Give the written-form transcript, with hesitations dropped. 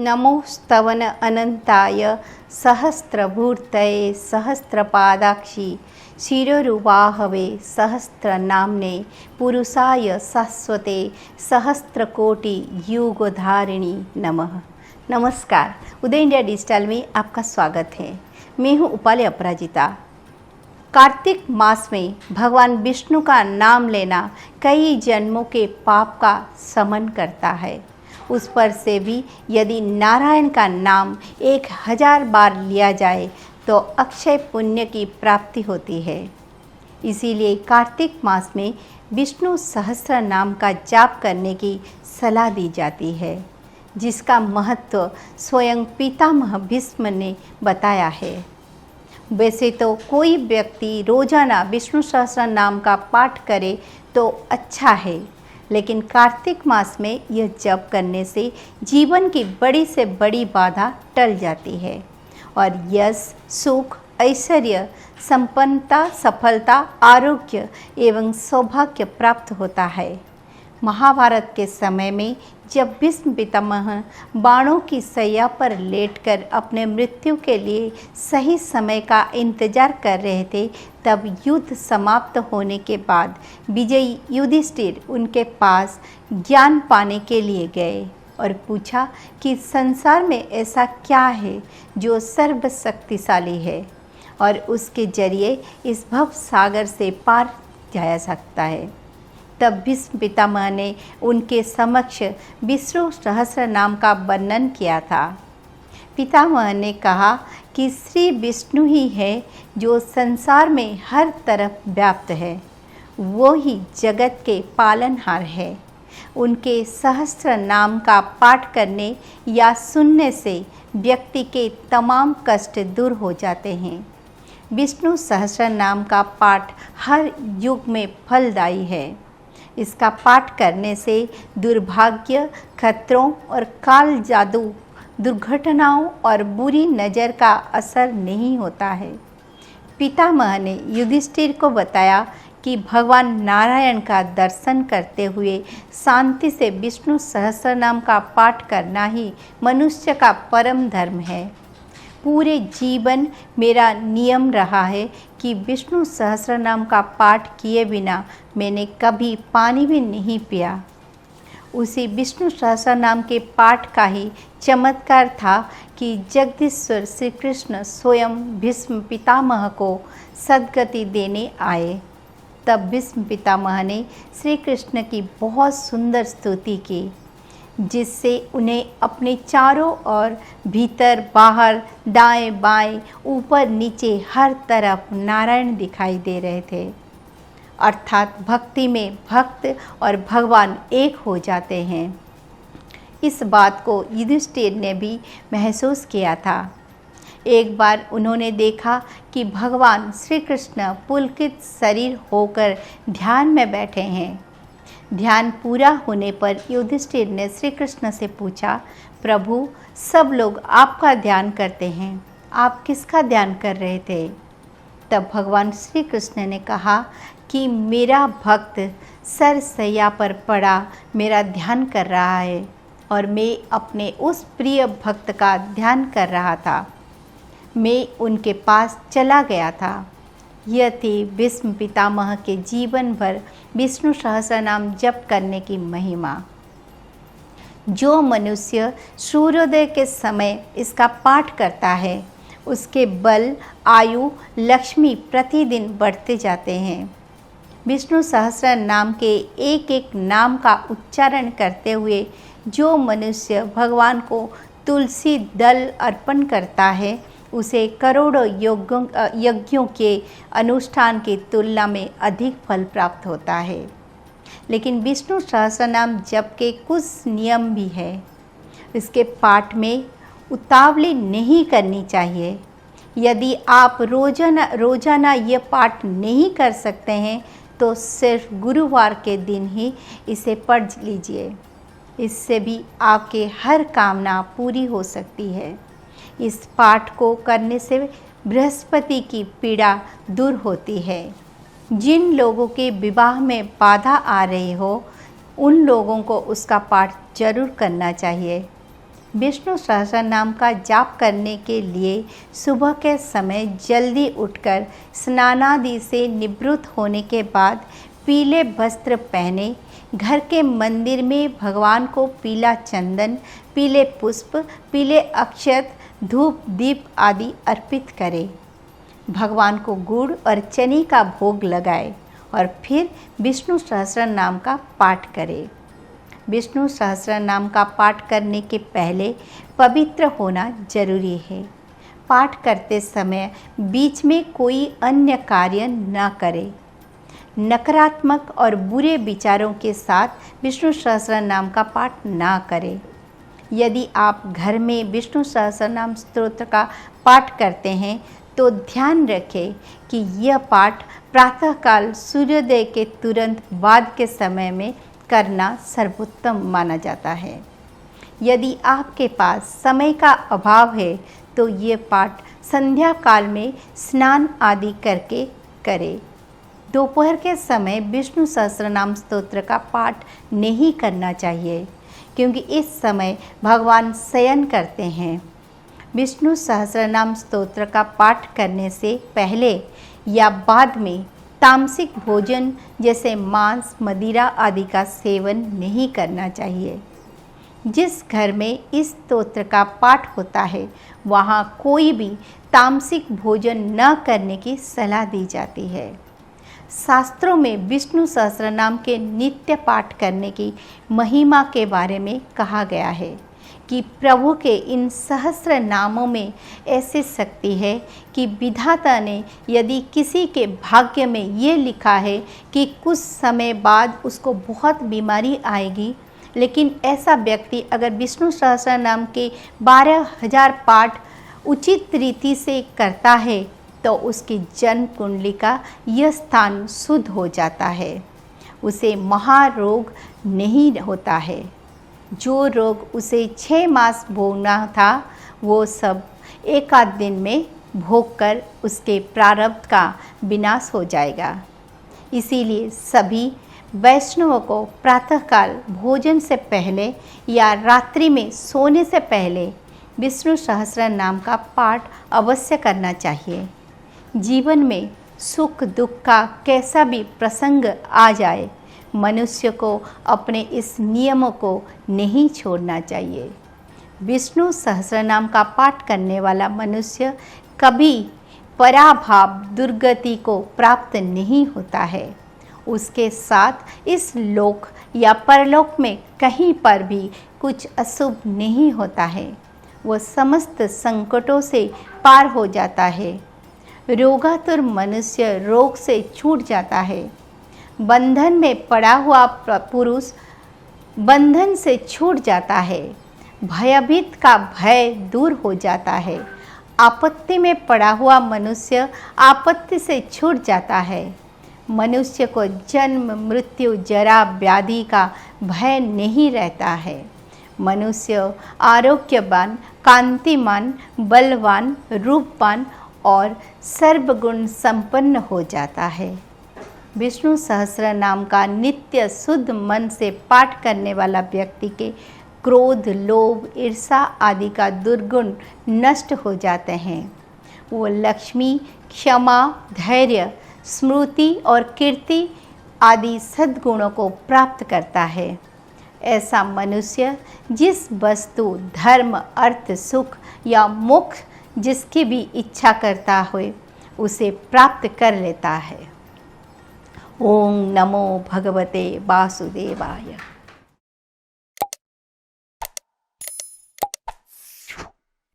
नमोस्तवन अनंताय सहस्रभूर्तये सहस्रपादाक्षी शिरोरुबाहवे सहस्रनाम्ने पुरुषाय शाश्वते सहस्रकोटि युगधारिणी नमः। नमस्कार, उदय इंडिया डिजिटल में आपका स्वागत है। मैं हूँ उपाली अपराजिता। कार्तिक मास में भगवान विष्णु का नाम लेना कई जन्मों के पाप का शमन करता है। उस पर से भी यदि नारायण का नाम 1000 बार लिया जाए तो अक्षय पुण्य की प्राप्ति होती है। इसीलिए कार्तिक मास में विष्णु सहस्त्र नाम का जाप करने की सलाह दी जाती है, जिसका महत्व स्वयं पितामह भीष्म ने बताया है। वैसे तो कोई व्यक्ति रोजाना विष्णु सहस्त्र नाम का पाठ करे तो अच्छा है, लेकिन कार्तिक मास में यह जप करने से जीवन की बड़ी से बड़ी बाधा टल जाती है और यश, सुख, ऐश्वर्य, संपन्नता, सफलता, आरोग्य एवं सौभाग्य प्राप्त होता है। महाभारत के समय में जब भीष्म पितामह बाणों की शैया पर लेटकर अपने मृत्यु के लिए सही समय का इंतजार कर रहे थे, तब युद्ध समाप्त होने के बाद विजयी युधिष्ठिर उनके पास ज्ञान पाने के लिए गए और पूछा कि संसार में ऐसा क्या है जो सर्वशक्तिशाली है और उसके जरिए इस भव सागर से पार जाया सकता है। तब भीष्म पितामह ने उनके समक्ष विष्णु सहस्त्र नाम का वर्णन किया था। पितामह ने कहा कि श्री विष्णु ही है जो संसार में हर तरफ व्याप्त है, वो ही जगत के पालनहार है। उनके सहस्त्र नाम का पाठ करने या सुनने से व्यक्ति के तमाम कष्ट दूर हो जाते हैं। विष्णु सहस्त्र नाम का पाठ हर युग में फलदायी है। इसका पाठ करने से दुर्भाग्य, खतरों और काल जादू, दुर्घटनाओं और बुरी नज़र का असर नहीं होता है। पितामह ने युधिष्ठिर को बताया कि भगवान नारायण का दर्शन करते हुए शांति से विष्णु सहस्त्र नाम का पाठ करना ही मनुष्य का परम धर्म है। पूरे जीवन मेरा नियम रहा है कि विष्णु सहस्त्र नाम का पाठ किए बिना मैंने कभी पानी भी नहीं पिया। उसी विष्णु सहस्त्र नाम के पाठ का ही चमत्कार था कि जगदीश्वर श्री कृष्ण स्वयं भीष्म पितामह को सद्गति देने आए। तब भीष्म पितामह ने श्री कृष्ण की बहुत सुंदर स्तुति की, जिससे उन्हें अपने चारों ओर, भीतर बाहर, दाएं बाएं, ऊपर नीचे हर तरफ नारायण दिखाई दे रहे थे। अर्थात भक्ति में भक्त और भगवान एक हो जाते हैं। इस बात को युधिष्ठिर ने भी महसूस किया था। एक बार उन्होंने देखा कि भगवान श्री कृष्ण पुलकित शरीर होकर ध्यान में बैठे हैं। ध्यान पूरा होने पर युधिष्ठिर ने श्री कृष्ण से पूछा, प्रभु, सब लोग आपका ध्यान करते हैं, आप किसका ध्यान कर रहे थे? तब भगवान श्री कृष्ण ने कहा कि मेरा भक्त सरसैया पर पड़ा मेरा ध्यान कर रहा है और मैं अपने उस प्रिय भक्त का ध्यान कर रहा था। मैं उनके पास चला गया था। यह थी भीष्म पितामह के जीवन भर विष्णु सहस्त्र नाम जप करने की महिमा। जो मनुष्य सूर्योदय के समय इसका पाठ करता है, उसके बल, आयु, लक्ष्मी प्रतिदिन बढ़ते जाते हैं। विष्णु सहस्त्र नाम के एक एक नाम का उच्चारण करते हुए जो मनुष्य भगवान को तुलसी दल अर्पण करता है, उसे करोड़ों यज्ञों के अनुष्ठान की तुलना में अधिक फल प्राप्त होता है। लेकिन विष्णु सहस्त्र नाम जप के कुछ नियम भी है। इसके पाठ में उतावली नहीं करनी चाहिए। यदि आप रोजाना ये पाठ नहीं कर सकते हैं तो सिर्फ गुरुवार के दिन ही इसे पढ़ लीजिए। इससे भी आपके हर कामना पूरी हो सकती है। इस पाठ को करने से बृहस्पति की पीड़ा दूर होती है। जिन लोगों के विवाह में बाधा आ रही हो, उन लोगों को उसका पाठ जरूर करना चाहिए। विष्णु सहस्र नाम का जाप करने के लिए सुबह के समय जल्दी उठकर स्नानादि से निवृत्त होने के बाद पीले वस्त्र पहने घर के मंदिर में भगवान को पीला चंदन, पीले पुष्प, पीले अक्षत, धूप, दीप आदि अर्पित करें। भगवान को गुड़ और चने का भोग लगाए और फिर विष्णु सहस्र नाम का पाठ करें। विष्णु सहस्र नाम का पाठ करने के पहले पवित्र होना जरूरी है। पाठ करते समय बीच में कोई अन्य कार्य न करें। नकारात्मक और बुरे विचारों के साथ विष्णु सहस्र नाम का पाठ ना करें। यदि आप घर में विष्णु सहस्र नाम स्तोत्र का पाठ करते हैं तो ध्यान रखें कि यह पाठ प्रातःकाल सूर्योदय के तुरंत बाद के समय में करना सर्वोत्तम माना जाता है। यदि आपके पास समय का अभाव है तो ये पाठ संध्या काल में स्नान आदि करके करें। दोपहर के समय विष्णु सहस्रनाम स्तोत्र का पाठ नहीं करना चाहिए क्योंकि इस समय भगवान शयन करते हैं। विष्णु सहस्रनाम स्तोत्र का पाठ करने से पहले या बाद में तामसिक भोजन जैसे मांस, मदिरा आदि का सेवन नहीं करना चाहिए। जिस घर में इस स्तोत्र का पाठ होता है वहाँ कोई भी तामसिक भोजन न करने की सलाह दी जाती है। शास्त्रों में विष्णु सहस्रनाम के नित्य पाठ करने की महिमा के बारे में कहा गया है कि प्रभु के इन सहस्र नामों में ऐसी शक्ति है कि विधाता ने यदि किसी के भाग्य में ये लिखा है कि कुछ समय बाद उसको बहुत बीमारी आएगी, लेकिन ऐसा व्यक्ति अगर विष्णु सहस्र नाम के 12,000 पाठ उचित रीति से करता है तो उसकी जन्म कुंडली का यह स्थान शुद्ध हो जाता है। उसे महारोग नहीं होता है। जो रोग उसे 6 मास भोगना था वो सब एक आध दिन में भोग कर उसके प्रारब्ध का विनाश हो जाएगा। इसीलिए सभी वैष्णवों को प्रातःकाल भोजन से पहले या रात्रि में सोने से पहले विष्णु सहस्र नाम का पाठ अवश्य करना चाहिए। जीवन में सुख दुख का कैसा भी प्रसंग आ जाए, मनुष्य को अपने इस नियमों को नहीं छोड़ना चाहिए। विष्णु सहस्रनाम का पाठ करने वाला मनुष्य कभी पराभाव दुर्गति को प्राप्त नहीं होता है। उसके साथ इस लोक या परलोक में कहीं पर भी कुछ अशुभ नहीं होता है। वह समस्त संकटों से पार हो जाता है। रोगातुर मनुष्य रोग से छूट जाता है। बंधन में पड़ा हुआ पुरुष बंधन से छूट जाता है। भयभीत का भय दूर हो जाता है। आपत्ति में पड़ा हुआ मनुष्य आपत्ति से छूट जाता है। मनुष्य को जन्म, मृत्यु, जरा, व्याधि का भय नहीं रहता है। मनुष्य आरोग्यवान, कांतिमान, बलवान, रूपवान और सर्वगुण संपन्न हो जाता है। विष्णु सहस्र नाम का नित्य शुद्ध मन से पाठ करने वाला व्यक्ति के क्रोध, लोभ, ईर्षा आदि का दुर्गुण नष्ट हो जाते हैं। वो लक्ष्मी, क्षमा, धैर्य, स्मृति और कीर्ति आदि सद्गुणों को प्राप्त करता है। ऐसा मनुष्य जिस वस्तु, धर्म, अर्थ, सुख या मोक्ष जिसकी भी इच्छा करता हो उसे प्राप्त कर लेता है। ओम नमो भगवते वासुदेवाय।